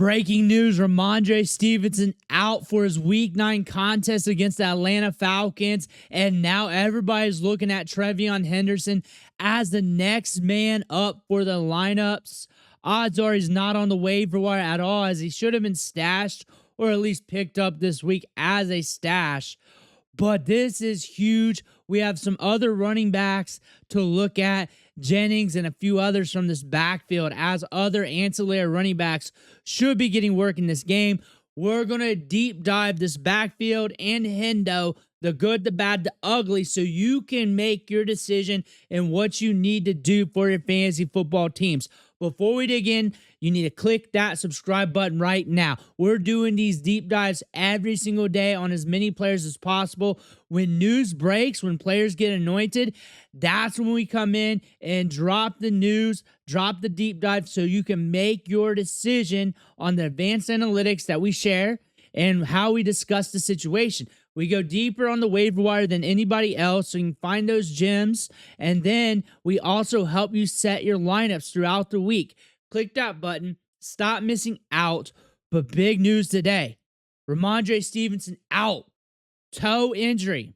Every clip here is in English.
Breaking news, Rhamondre Stevenson out for his Week 9 contest against the Atlanta Falcons, and now everybody's looking at TreVeyon Henderson as the next man up for the lineups. Odds are he's not on the waiver wire at all, as he should have been stashed or at least picked up this week as a stash. But this is huge. We have some other running backs to look at, Jennings and a few others from this backfield, as other ancillary running backs should be getting work in this game. We're going to deep dive this backfield and Hendo, the good, the bad, the ugly, so you can make your decision and what you need to do for your fantasy football teams. Before we dig in, you need to click that subscribe button right now. We're doing these deep dives every single day on as many players as possible. When news breaks, when players get anointed, that's when we come in and drop the news, drop the deep dive, so you can make your decision on the advanced analytics that we share and how we discuss the situation. We go deeper on the waiver wire than anybody else, so you can find those gems. And then we also help you set your lineups throughout the week. Click that button. Stop missing out. But big news today. Rhamondre Stevenson out. Toe injury.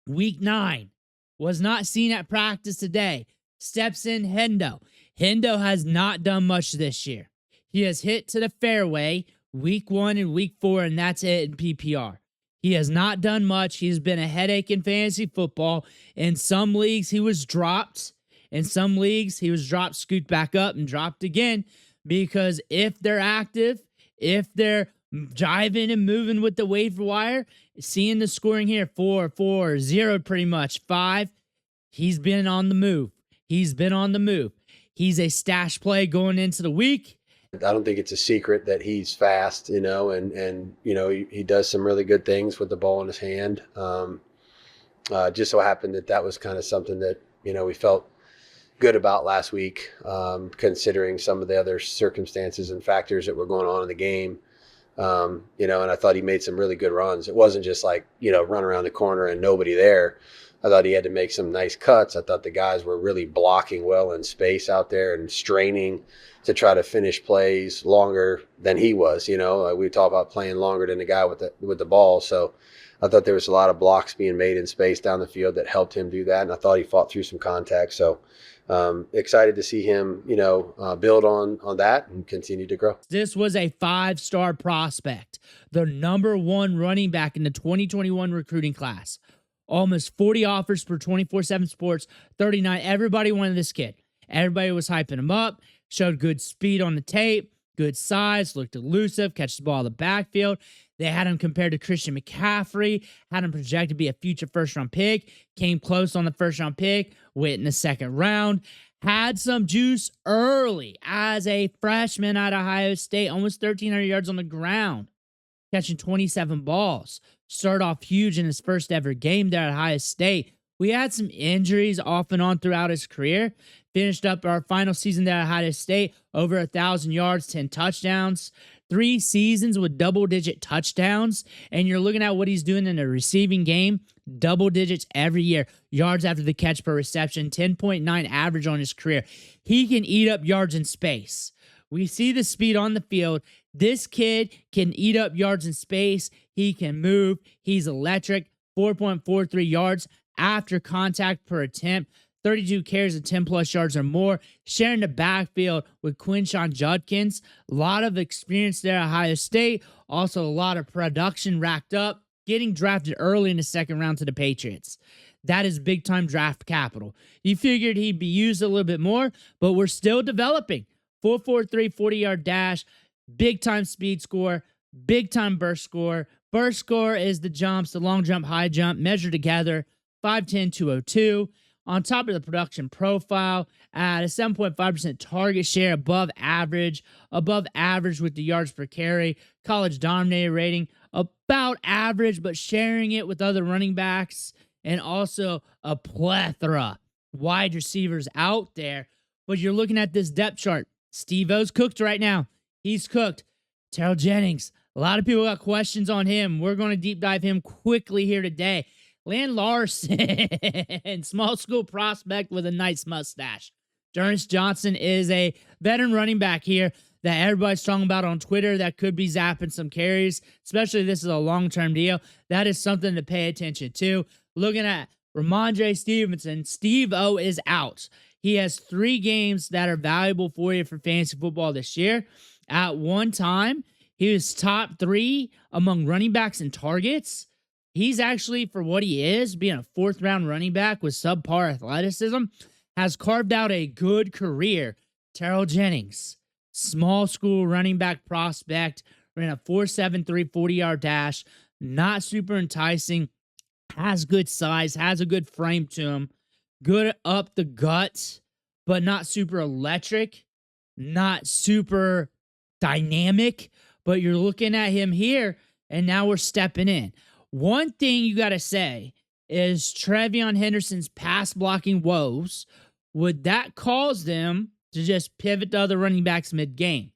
Week 9. Was not seen at practice today. Steps in Hendo. Hendo has not done much this year. He has hit to the fairway Week 1 and Week 4, and that's it in PPR. He has not done much. He's been a headache in fantasy football. In some leagues, he was dropped. In some leagues, he was dropped, scooped back up, and dropped again. Because if they're active, if they're jiving and moving with the waiver wire, seeing the scoring here, 4, 4, 0 pretty much, 5, he's been on the move. He's been on the move. He's a stash play going into the week. I don't think it's a secret that he's fast, and he does some really good things with the ball in his hand. Just so happened that was kind of something that, we felt good about last week, considering some of the other circumstances and factors that were going on in the game. And I thought he made some really good runs. It wasn't just like, run around the corner and nobody there. I thought he had to make some nice cuts. I thought the guys were really blocking well in space out there and straining to try to finish plays longer than he was. We talk about playing longer than the guy with the ball. So I thought there was a lot of blocks being made in space down the field that helped him do that. And I thought he fought through some contact. So excited to see him, build on that and continue to grow. This was a 5-star prospect, the number 1 running back in the 2021 recruiting class. Almost 40 offers for 24/7 Sports, 39. Everybody wanted this kid. Everybody was hyping him up, showed good speed on the tape, good size, looked elusive, catches the ball in the backfield. They had him compared to Christian McCaffrey, had him projected to be a future first-round pick, came close on the first-round pick, went in the second round, had some juice early as a freshman at Ohio State, almost 1,300 yards on the ground, catching 27 balls. Started off huge in his first ever game there at Ohio State. We had some injuries off and on throughout his career. Finished up our final season there at Ohio State, over 1,000 yards, 10 touchdowns, 3 seasons with double-digit touchdowns. And you're looking at what he's doing in the receiving game, double digits every year. Yards after the catch per reception, 10.9 average on his career. He can eat up yards in space. We see the speed on the field. This kid can eat up yards in space. He can move. He's electric. 4.43 yards after contact per attempt. 32 carries of 10-plus yards or more. Sharing the backfield with Quinshon Judkins. A lot of experience there at Ohio State. Also a lot of production racked up. Getting drafted early in the second round to the Patriots. That is big-time draft capital. You figured he'd be used a little bit more, but we're still developing. 4.43 40-yard dash, big-time speed score, big-time burst score. Burst score is the jumps, the long jump, high jump, measured together, 5'10", 202. On top of the production profile, at a 7.5% target share, above average with the yards per carry. College dominator rating, about average, but sharing it with other running backs, and also a plethora wide receivers out there. But you're looking at this depth chart. Steve-O's cooked right now. He's cooked. Terrell Jennings. A lot of people got questions on him. We're going to deep dive him quickly here today. Land Larson, small school prospect with a nice mustache. D'Ernest Johnson is a veteran running back here that everybody's talking about on Twitter that could be zapping some carries, especially if this is a long-term deal. That is something to pay attention to. Looking at Rhamondre Stevenson, Steve-O is out. He has 3 games that are valuable for you for fantasy football this year. At one time, he was top 3 among running backs in targets. He's actually, for what he is, being a 4th-round running back with subpar athleticism, has carved out a good career. Terrell Jennings, small school running back prospect, ran a 4.73 40-yard dash, not super enticing, has good size, has a good frame to him, good up the gut, but not super electric, not super dynamic. But you're looking at him here, and now we're stepping in. One thing you got to say is TreVeyon Henderson's pass blocking woes, would that cause them to just pivot to other running backs mid-game?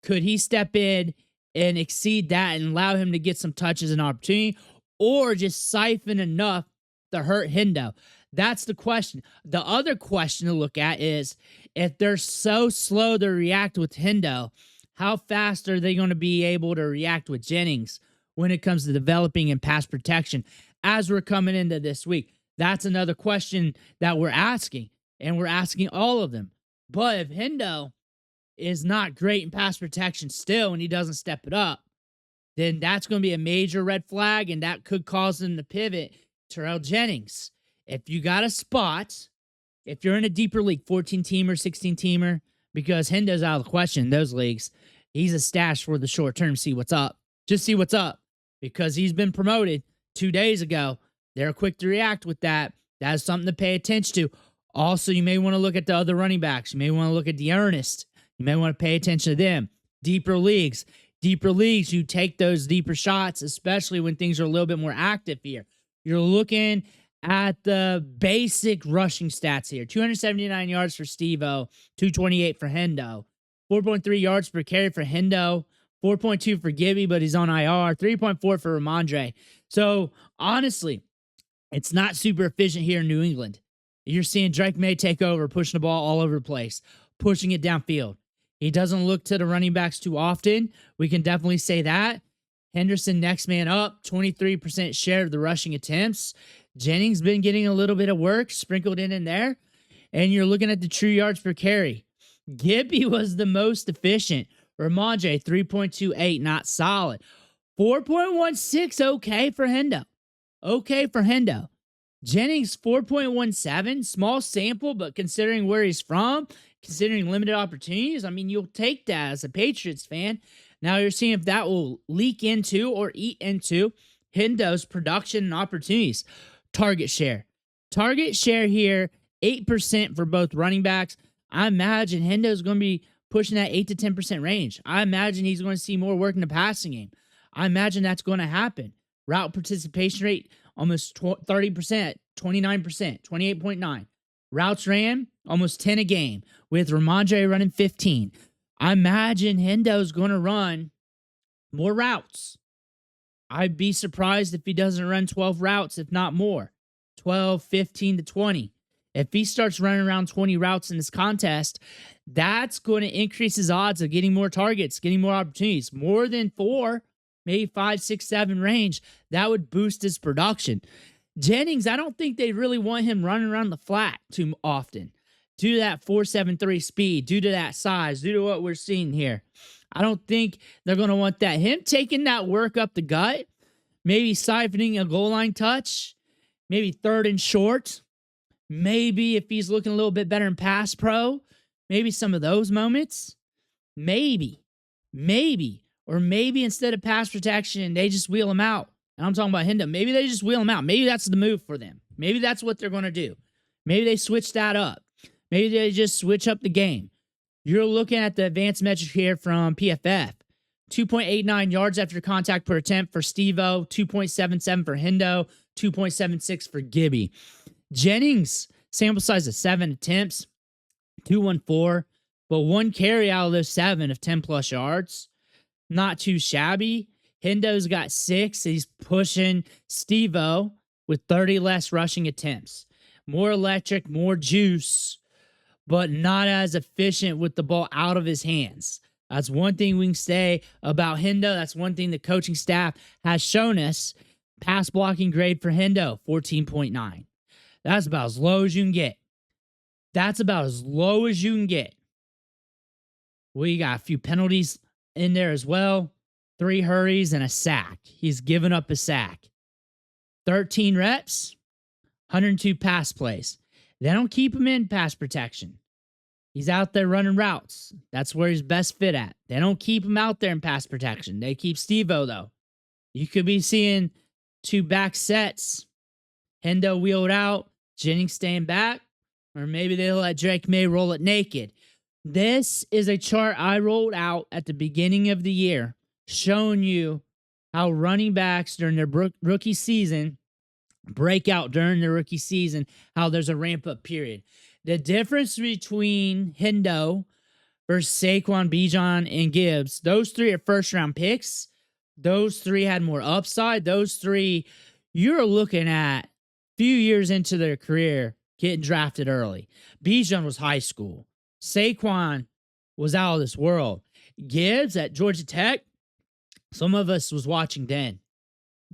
Could he step in and exceed that and allow him to get some touches and opportunity, or just siphon enough to hurt Hendo? That's the question. The other question to look at is, if they're so slow to react with Hendo, how fast are they going to be able to react with Jennings when it comes to developing and pass protection as we're coming into this week? That's another question that we're asking, and we're asking all of them. But if Hendo is not great in pass protection still and he doesn't step it up, then that's going to be a major red flag, and that could cause them to pivot. Terrell Jennings, if you got a spot, if you're in a deeper league, 14-teamer, 16-teamer, because Hendo's out of the question in those leagues, he's a stash for the short term. See what's up. Just see what's up, because he's been promoted 2 days ago. They're quick to react with that. That is something to pay attention to. Also, you may want to look at the other running backs. You may want to look at Dearness. You may want to pay attention to them. Deeper leagues, you take those deeper shots, especially when things are a little bit more active here. You're looking at the basic rushing stats here. 279 yards for Steve-O, 228 for Hendo, 4.3 yards per carry for Hendo, 4.2 for Gibby, but he's on IR, 3.4 for Rhamondre. So, honestly, it's not super efficient here in New England. You're seeing Drake May take over, pushing the ball all over the place, pushing it downfield. He doesn't look to the running backs too often. We can definitely say that. Henderson, next man up, 23% share of the rushing attempts. Jennings been getting a little bit of work sprinkled in there. And you're looking at the true yards per carry. Gibby was the most efficient. Rhamondre, 3.28, not solid. 4.16, okay for Hendo. Okay for Hendo. Jennings, 4.17, small sample, but considering where he's from, considering limited opportunities, I mean, you'll take that as a Patriots fan. Now you're seeing if that will leak into or eat into Hendo's production and opportunities. Target share. Target share here, 8% for both running backs. I imagine Hendo's going to be pushing that 8 to 10% range. I imagine he's going to see more work in the passing game. I imagine that's going to happen. Route participation rate, almost 30%, 29%, 28.9. Routes ran, almost 10 a game, with Rhamondre running 15. I imagine Hendo's going to run more routes. I'd be surprised if he doesn't run 12 routes, if not more. 12, 15 to 20. If he starts running around 20 routes in this contest, that's going to increase his odds of getting more targets, getting more opportunities. More than 4, maybe 5, 6, 7 range. That would boost his production. Jennings, I don't think they really want him running around the flat too often. Due to that 4.73 speed, due to that size, due to what we're seeing here. I don't think they're going to want that. Him taking that work up the gut, maybe siphoning a goal line touch, maybe 3rd and short, maybe if he's looking a little bit better in pass pro, maybe some of those moments, maybe, or maybe instead of pass protection, they just wheel him out. And I'm talking about Hendo. Maybe they just wheel him out. Maybe that's the move for them. Maybe that's what they're going to do. Maybe they switch that up. Maybe they just switch up the game. You're looking at the advanced metric here from PFF. 2.89 yards after contact per attempt for Steve-O, 2.77 for Hendo, 2.76 for Gibby. Jennings, sample size of 7 attempts, 214, but 1 carry out of those 7 of 10-plus yards. Not too shabby. Hendo's got 6. He's pushing Steve-O with 30 less rushing attempts. More electric, more juice, but not as efficient with the ball out of his hands. That's one thing we can say about Hendo. That's one thing the coaching staff has shown us. Pass blocking grade for Hendo, 14.9. That's about as low as you can get. That's about as low as you can get. We got a few penalties in there as well. 3 hurries and a sack. He's given up a sack. 13 reps, 102 pass plays. They don't keep him in pass protection. He's out there running routes. That's where he's best fit at. They don't keep him out there in pass protection. They keep Steve-O, though. You could be seeing 2 back sets. Hendo wheeled out, Jennings staying back, or maybe they'll let Drake May roll it naked. This is a chart I rolled out at the beginning of the year, showing you how running backs during their rookie season break out during their rookie season, how there's a ramp-up period. The difference between Hendo versus Saquon, Bijan, and Gibbs, those 3 are first-round picks. Those 3 had more upside. Those 3, you're looking at a few years into their career getting drafted early. Bijan was high school. Saquon was out of this world. Gibbs at Georgia Tech, some of us was watching then.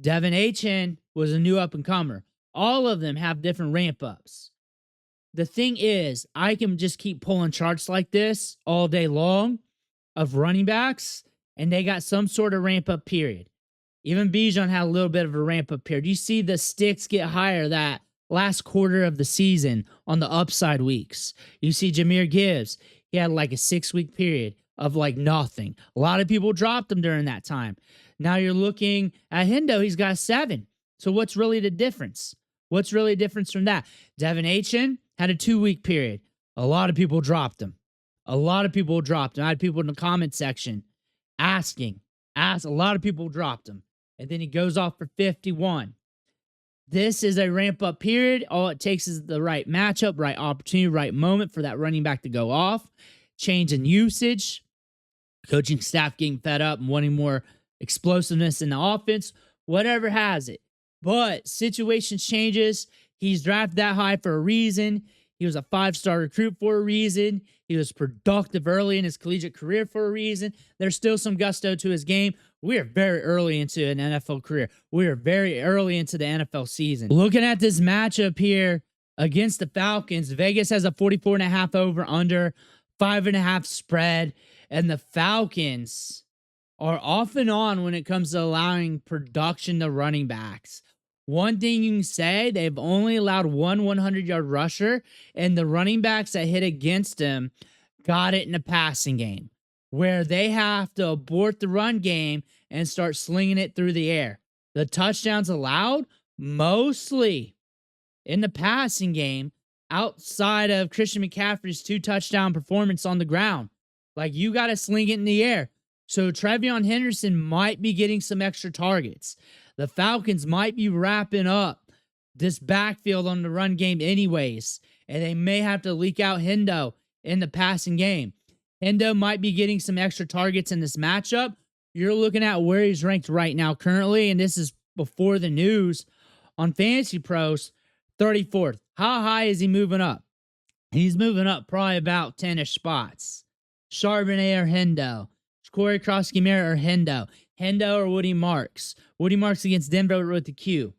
Devin Achan was a new up-and-comer. All of them have different ramp-ups. The thing is, I can just keep pulling charts like this all day long of running backs, and they got some sort of ramp-up period. Even Bijan had a little bit of a ramp-up period. You see the sticks get higher that last quarter of the season on the upside weeks. You see Jahmyr Gibbs, he had like a 6-week period of like nothing. A lot of people dropped him during that time. Now you're looking at Hendo, he's got 7. So what's really the difference? What's really the difference from that? Devin Achan had a 2-week period. A lot of people dropped him. A lot of people dropped him. I had people in the comment section asking. A lot of people dropped him. And then he goes off for 51. This is a ramp-up period. All it takes is the right matchup, right opportunity, right moment for that running back to go off. Change in usage. Coaching staff getting fed up and wanting more explosiveness in the offense. Whatever has it. But situation changes. He's drafted that high for a reason. He was a 5-star recruit for a reason. He was productive early in his collegiate career for a reason. There's still some gusto to his game. We are very early into an NFL career. We are very early into the NFL season. Looking at this matchup here against the Falcons, Vegas has a 44.5 over under, 5.5 spread, and the Falcons are off and on when it comes to allowing production to running backs. One thing you can say, they've only allowed one 100-yard rusher, and the running backs that hit against them got it in a passing game, where they have to abort the run game and start slinging it through the air. The touchdowns allowed, mostly in the passing game, outside of Christian McCaffrey's 2-touchdown performance on the ground. Like, you got to sling it in the air. So TreVeyon Henderson might be getting some extra targets. The Falcons might be wrapping up this backfield on the run game anyways, and they may have to leak out Hendo in the passing game. Hendo might be getting some extra targets in this matchup. You're looking at where he's ranked right now currently, and this is before the news on Fantasy Pros, 34th. How high is he moving up? He's moving up probably about 10-ish spots. Charbonnet or Hendo. Corey Krosky-Merritt or Hendo. Hendo or Woody Marks. Woody Marks against Denver with the Q.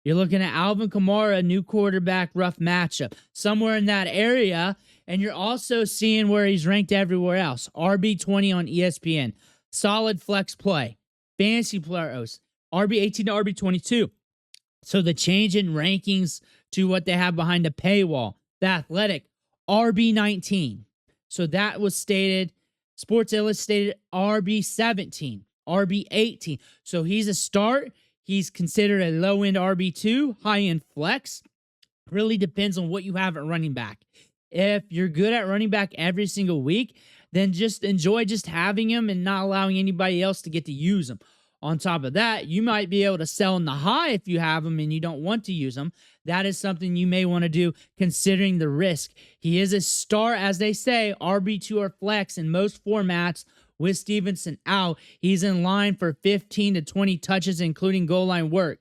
You're looking at Alvin Kamara, new quarterback, rough matchup. Somewhere in that area. And you're also seeing where he's ranked everywhere else. RB20 on ESPN. Solid flex play. Fantasy players. RB18 to RB22. So the change in rankings to what they have behind the paywall. The Athletic, RB19. So that was stated. Sports Illustrated, RB17, RB18. So he's a start. He's considered a low-end RB2, high-end flex. Really depends on what you have at running back. If you're good at running back every single week, then just enjoy just having him and not allowing anybody else to get to use him. On top of that, you might be able to sell in the high if you have him and you don't want to use him. That is something you may want to do considering the risk. He is a star, as they say, RB2 or flex in most formats with Stevenson out. He's in line for 15 to 20 touches, including goal line work.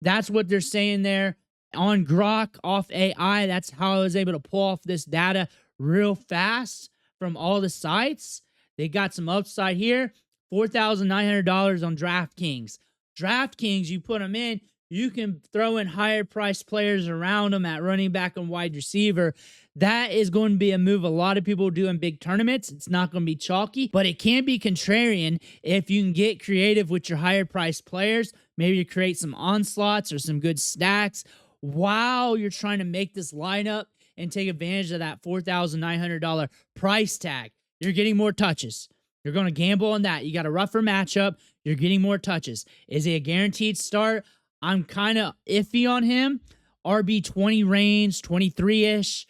That's what they're saying there. On Grok, off AI, that's how I was able to pull off this data real fast from all the sites. They got some upside here. $4,900 on DraftKings. DraftKings, you put them in, you can throw in higher priced players around them at running back and wide receiver. That is going to be a move a lot of people do in big tournaments. It's not going to be chalky, but it can be contrarian if you can get creative with your higher priced players. Maybe you create some onslaughts or some good stacks while you're trying to make this lineup and take advantage of that $4,900 price tag. You're getting more touches. You're going to gamble on that. You got a rougher matchup. You're getting more touches. Is he a guaranteed start? I'm kind of iffy on him. RB 20 range, 23-ish.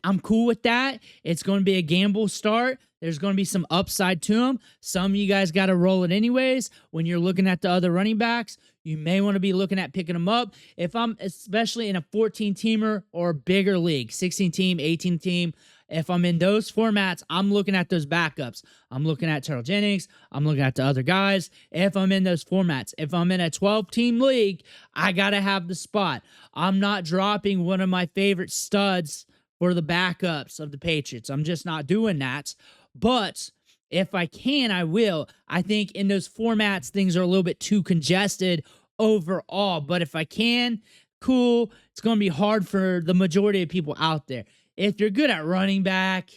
I'm cool with that. It's going to be a gamble start. There's going to be some upside to him. Some of you guys got to roll it anyways. When you're looking at the other running backs, you may want to be looking at picking them up. If I'm especially in a 14-teamer or bigger league, 16-team, 18-team, if I'm in those formats, I'm looking at those backups. I'm looking at Terrell Jennings. I'm looking at the other guys. If I'm in those formats, if I'm in a 12-team league, I got to have the spot. I'm not dropping one of my favorite studs for the backups of the Patriots. I'm just not doing that. But if I can, I will. I think in those formats, things are a little bit too congested overall. But if I can, cool. It's going to be hard for the majority of people out there. If you're good at running back,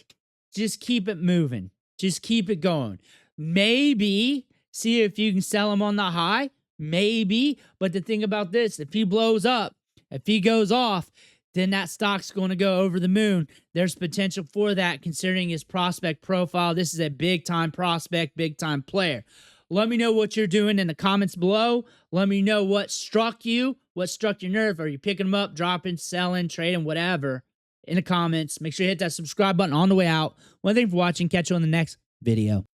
just keep it moving. Just keep it going. Maybe see if you can sell him on the high. Maybe. But the thing about this, if he blows up, if he goes off, then that stock's going to go over the moon. There's potential for that considering his prospect profile. This is a big-time prospect, big-time player. Let me know what you're doing in the comments below. Let me know what struck you, what struck your nerve. Are you picking them up, dropping, selling, trading, whatever in the comments. Make sure you hit that subscribe button on the way out. One thing for watching. Catch you on the next video.